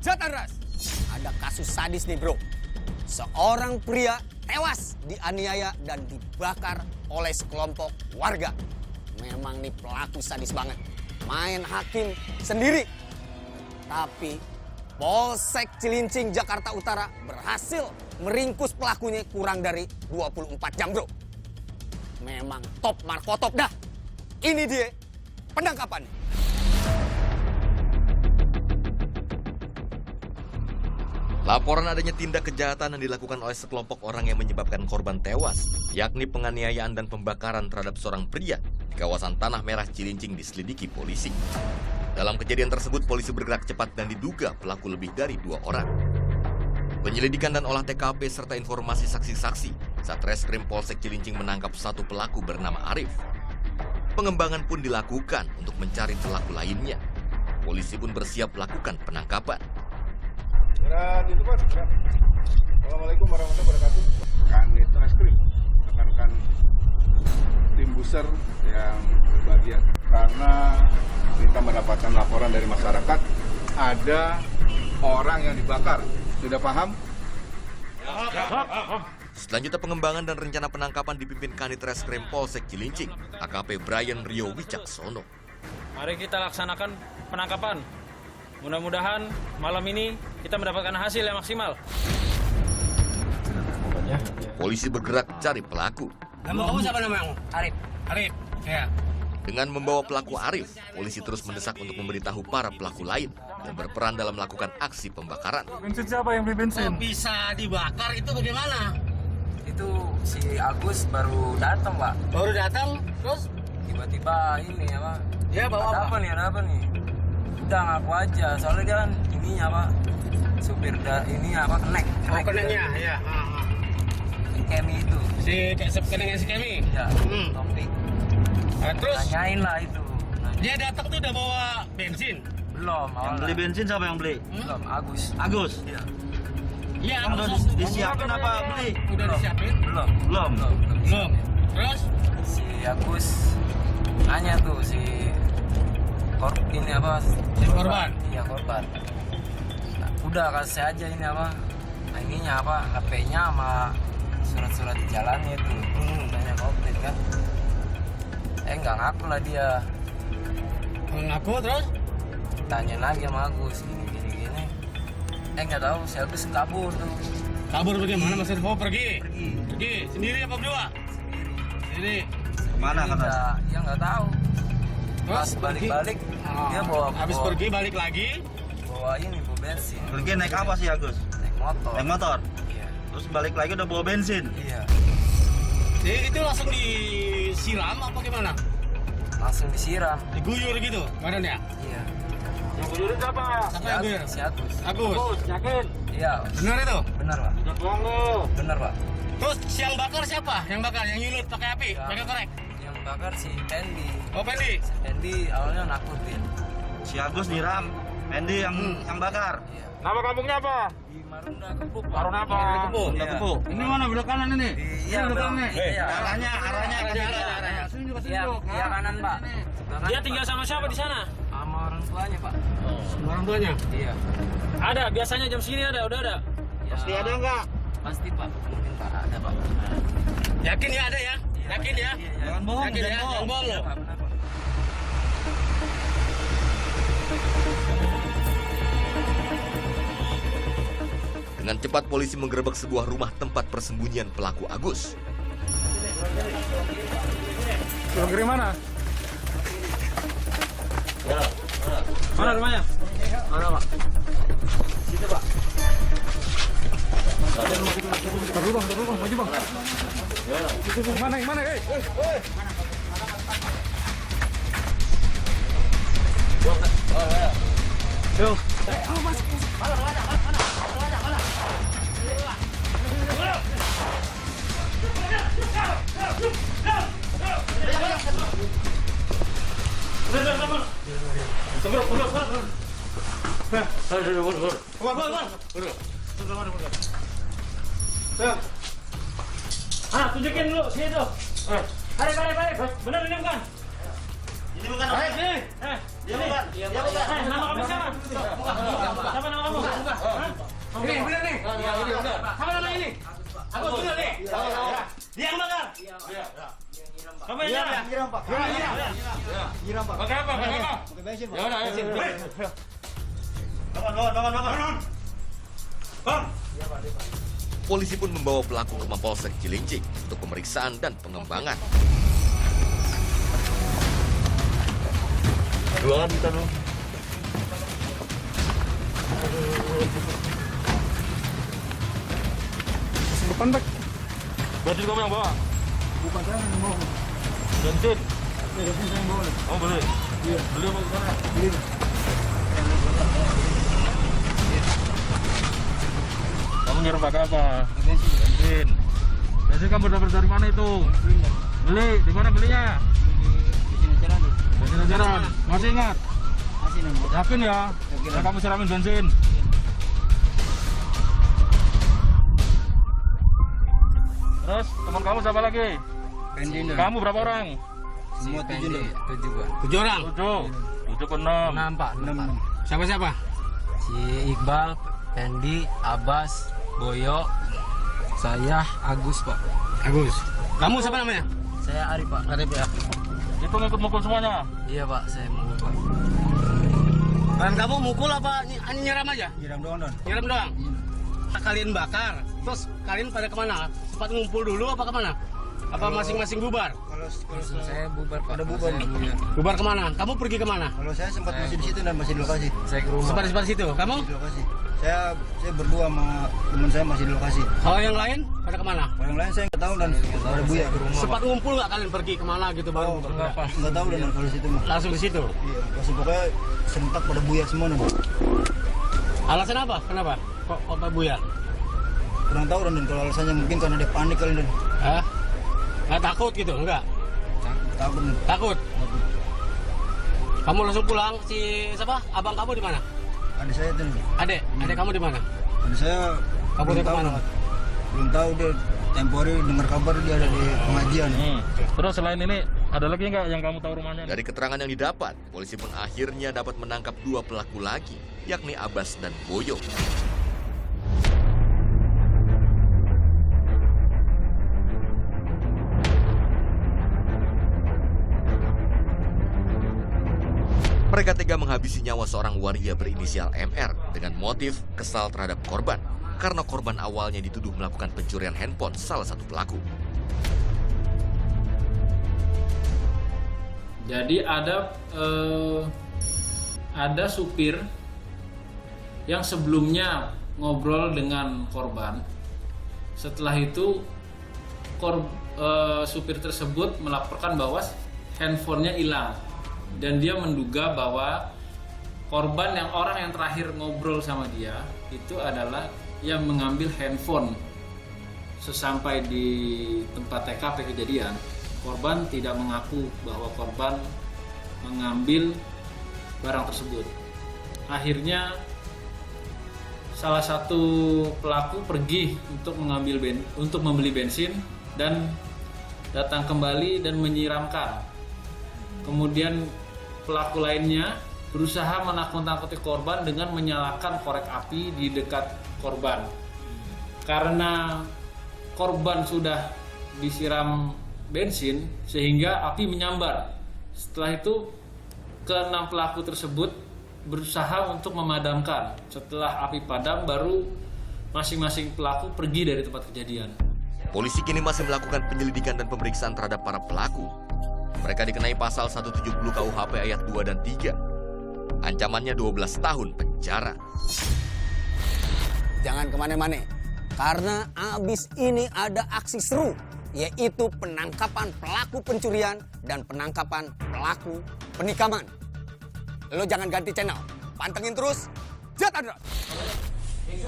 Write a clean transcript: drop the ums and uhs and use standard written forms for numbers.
Jataras, ada kasus sadis nih bro. Seorang pria tewas dianiaya dan dibakar oleh sekelompok warga. Memang nih pelaku sadis banget. Main hakim sendiri. Tapi Polsek Cilincing Jakarta Utara berhasil meringkus pelakunya kurang dari 24 jam bro. Memang top markotop dah. Ini dia penangkapannya. Laporan adanya tindak kejahatan yang dilakukan oleh sekelompok orang yang menyebabkan korban tewas, yakni penganiayaan dan pembakaran terhadap seorang pria di kawasan Tanah Merah Cilincing diselidiki polisi. Dalam kejadian tersebut, polisi bergerak cepat dan diduga pelaku lebih dari 2 orang. Penyelidikan dan olah TKP serta informasi saksi-saksi, Satreskrim Polsek Cilincing menangkap satu pelaku bernama Arif. Pengembangan pun dilakukan untuk mencari pelaku lainnya. Polisi pun bersiap melakukan penangkapan. Berat itu Pak. Assalamualaikum warahmatullahi wabarakatuh. Kanit Reskrim, rekan-rekan tim buser yang berbahagia. Karena kita mendapatkan laporan dari masyarakat ada orang yang dibakar. Sudah paham? Selanjutnya pengembangan dan rencana penangkapan dipimpin Kanit Reskrim Polsek Cilincing, AKP Brian Rio Wicaksono. Mari kita laksanakan penangkapan. Mudah-mudahan malam ini kita mendapatkan hasil yang maksimal. Polisi bergerak cari pelaku. Nama kamu siapa namanya? Arif. Arif. Ya. Dengan membawa pelaku Arif, polisi terus mendesak untuk memberitahu para pelaku lain yang berperan dalam melakukan aksi pembakaran. Bensin siapa yang beli bensin? Kok bisa dibakar itu bagaimana? Itu si Agus baru datang, Pak. Baru datang, terus? Tiba-tiba ini apa? Dia bawa Ada apa nih? Ada apa nih? Udah ngaku aja, soalnya dia kan ininya apa? Supir ini apa? Kenek. Oh, kenengnya, ya. Kemi itu. Kenengnya si Kemi? Ya, topik. Terus Tanyain lah itu. dia datang tuh udah bawa bensin? Belum, Yang awalnya. beli bensin siapa yang beli? Belum, Agus. Agus. Iya. Iya, Yang udah disiapin apa beli? Udah disiapin? Belum. Belum. Belum. Terus? Si Agus nanya tuh si ini apa? Si korban? Iya, korban. Nah, udah kasih aja ini apa? Nah, ininya apa? HP-nya sama surat-surat di jalannya itu. Tanya komplit kan. Nggak ngaku lah dia. Mengaku terus? Tanyain lagi sama Agus gini. Nggak tahu si Agus kabur tuh. Kabur bagaimana maksudnya? Oh, pergi? Pergi. Pergi? Sendiri apa berdua? Sendiri. Kemana Ini kata? ya nggak tahu. Pas balik-balik dia bawa habis pergi balik lagi? bawa bensin. Pergi naik apa sih Agus? Naik motor. Naik motor. Iya. Terus balik lagi udah bawa bensin. Iya. Jadi itu langsung disiram apa gimana? Langsung disiram. Diguyur gitu badannya? Iya. Yang guyur siapa? Siapa yang guyur? Si Agus. Agus. Yakin? Iya. Benar itu? Benar, Pak. Udah bohong lu. Benar, Pak. Terus yang bakar siapa? Yang bakar? Yang nyulut pakai api? Ya. Pakai korek? Yang bakar si Pendi. Oh, Pendi? Si Pendi awalnya nakutin. Si Agus nyiram. Pendi yang bakar. Iya. Nama kampungnya apa? Di Marunda Kebuk. Marunda apa? Kebuk. Iya. Kebuk. Ini mana belok kanan ini? Iya, belakang. Iya. Arahnya Arahnya. Iya, kanan, Pak. Sebelah Dia kanan, tinggal Pak. sama siapa di sana? Sama orang tuanya, Pak. Orang tuanya? Iya. Ada, biasanya jam segini ada, udah ada. Ya, Pasti ada nggak? Pasti, Pak. Mungkin, Pak. Ada, Pak. Yakin ya ada ya? Iya. Yakin ya? Iya. Jangan bohong, Yakin ya? jangan Jangan bohong. bohong Iya, lo. Pak. Benar, Pak. Dengan cepat polisi menggerebek sebuah rumah tempat persembunyian pelaku Agus. Belum kiri mana? Mana rumahnya? Mana Pak? Situ, Pak. Terus bang, maju bang. Mana, Yuk. Tunjukin dulu, sini tuh. Balik. Bener ini bukan? Ini bukan. Sini. Dia bukan. Nama kamu siapa? Siapa nama kamu? Polisi pun membawa pelaku ke Mapolsek Cilincing untuk pemeriksaan dan pengembangan. Jualan kita dong. Depan, Pak. Berarti kamu yang bawa? Bukan saya yang mau. Bensin? Bensin saya yang bawa. Oh beli? Iya. Beli apa ke sana? Beli. Kamu nyiram pakai apa? Bensin. Bensin kamu dapat dari mana itu? Beli? Di mana belinya? Bensin ajaran. Masih ingat? Masih nambah. Yakin ya? Yakin. Nah, kamu siramin bensin. Terus teman kamu siapa lagi? Pendin. Kamu berapa orang? Semua tujuh dong. 7 Pak. 7 orang. 7 ke 6. 6 Pak. 6 Pak. Siapa-siapa? Si Iqbal, Pendi, Abbas, Boyo, saya Agus Pak. Agus. Kamu siapa namanya? Saya Arif Pak. Arif ya. Itu ngikut mukul semuanya? Iya Pak, saya mau Pak. Dan kamu mukul apa nyiram aja? Nyiram doang, Don. Nyiram doang. Kalian bakar, terus kalian pada kemana? Sempat ngumpul dulu apa kemana? Apa masing-masing bubar? Kalau Saya bubar Pak. Ada bubar. Bubar kemana? Kamu pergi kemana? Kalau saya sempat masih di situ dan masih di lokasi. Saya ke rumah. Sempat di situ. Kamu? Di lokasi. Saya berdua sama teman saya masih di lokasi. Kalau yang lain pada kemana? Kalau yang lain saya nggak tahu dan ada buaya. Sempat ngumpul nggak kalian pergi kemana gitu baru? Oh, nggak tahu dan kalau di situ mah. Langsung di situ. Iya, pas pokoknya sentak pada buaya semua nih. Alasan apa? Kenapa? Kok pada buyar? Kurang tahu dan kalau alasannya mungkin karena dia panik kali dan Hah? Nggak takut gitu? Enggak? takut nih. Takut? Kamu langsung pulang, si siapa? Abang kamu di mana? Ada saya tuh. Adek kamu di mana? Ada saya Kamu belum dia tahu. kemana? Belum tahu dia tempo hari dengar kabar dia ada di pengajian. Terus selain ini, ada lagi nggak yang kamu tahu rumahnya? Dari keterangan yang didapat, polisi pun akhirnya dapat menangkap 2 pelaku lagi, yakni Abbas dan Boyo. Mereka tega menghabisi nyawa seorang waria berinisial MR dengan motif kesal terhadap korban karena korban awalnya dituduh melakukan pencurian handphone salah satu pelaku. Jadi ada supir yang sebelumnya ngobrol dengan korban. Setelah itu supir tersebut melaporkan bahwa handphonenya hilang dan dia menduga bahwa korban orang yang terakhir ngobrol sama dia itu adalah yang mengambil handphone. Sesampai di tempat TKP kejadian, korban tidak mengaku bahwa korban mengambil barang tersebut. Akhirnya salah satu pelaku pergi untuk membeli bensin dan datang kembali dan menyiramkan. Kemudian pelaku lainnya berusaha menakut-nakuti korban dengan menyalakan korek api di dekat korban. Karena korban sudah disiram bensin sehingga api menyambar. Setelah itu ke-6 pelaku tersebut berusaha untuk memadamkan. Setelah api padam baru masing-masing pelaku pergi dari tempat kejadian. Polisi kini masih melakukan penyelidikan dan pemeriksaan terhadap para pelaku. Mereka dikenai pasal 170 KUHP ayat 2 dan 3. Ancamannya 12 tahun penjara. Jangan kemana-mana, karena abis ini ada aksi seru, yaitu penangkapan pelaku pencurian dan penangkapan pelaku penikaman. Lo jangan ganti channel, pantengin terus Jatadra. Ini